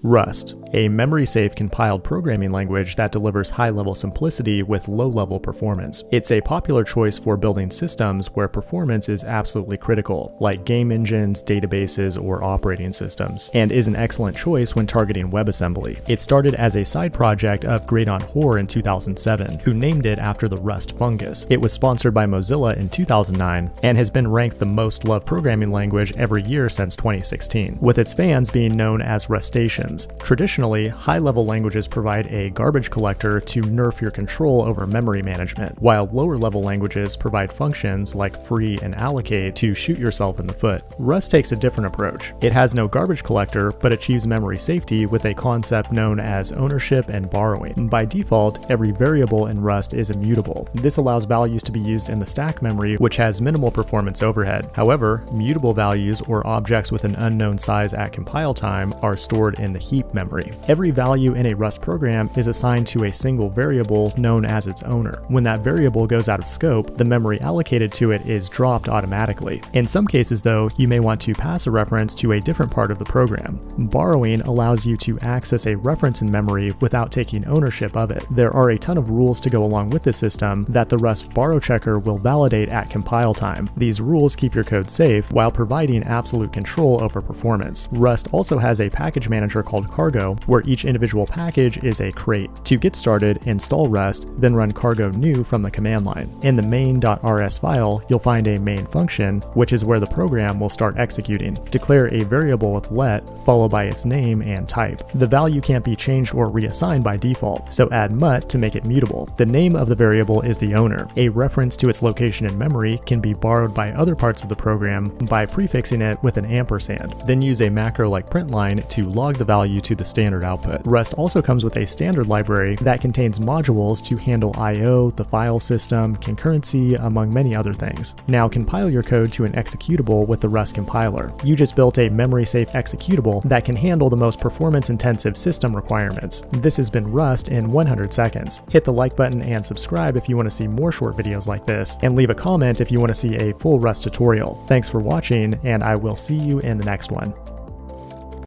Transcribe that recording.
Rust, a memory-safe compiled programming language that delivers high-level simplicity with low-level performance. It's a popular choice for building systems where performance is absolutely critical, like game engines, databases, or operating systems, and is an excellent choice when targeting WebAssembly. It started as a side project of Great-on Hoare in 2007, who named it after the Rust fungus. It was sponsored by Mozilla in 2009, and has been ranked the most loved programming language every year since 2016, with its fans being known as Rustaceans. Traditionally, high-level languages provide a garbage collector to nerf your control over memory management, while lower-level languages provide functions like free and allocate to shoot yourself in the foot. Rust takes a different approach. It has no garbage collector, but achieves memory safety with a concept known as ownership and borrowing. By default, every variable in Rust is immutable. This allows values to be used in the stack memory, which has minimal performance overhead. However, mutable values or objects with an unknown size at compile time are stored in the heap memory. Every value in a Rust program is assigned to a single variable known as its owner. When that variable goes out of scope, the memory allocated to it is dropped automatically. In some cases though, you may want to pass a reference to a different part of the program. Borrowing allows you to access a reference in memory without taking ownership of it. There are a ton of rules to go along with this system that the Rust borrow checker will validate at compile time. These rules keep your code safe while providing absolute control over performance. Rust also has a package manager called Cargo, where each individual package is a crate. To get started, install Rust, then run cargo new from the command line. In the main.rs file, you'll find a main function, which is where the program will start executing. Declare a variable with let, followed by its name and type. The value can't be changed or reassigned by default, so add mut to make it mutable. The name of the variable is the owner. A reference to its location in memory can be borrowed by other parts of the program by prefixing it with an ampersand. Then use a macro like println to log the value to the standard output. Rust also comes with a standard library that contains modules to handle I/O, the file system, concurrency, among many other things. Now compile your code to an executable with the Rust compiler. You just built a memory-safe executable that can handle the most performance-intensive system requirements. This has been Rust in 100 seconds. Hit the like button and subscribe if you want to see more short videos like this, and leave a comment if you want to see a full Rust tutorial. Thanks for watching, and I will see you in the next one.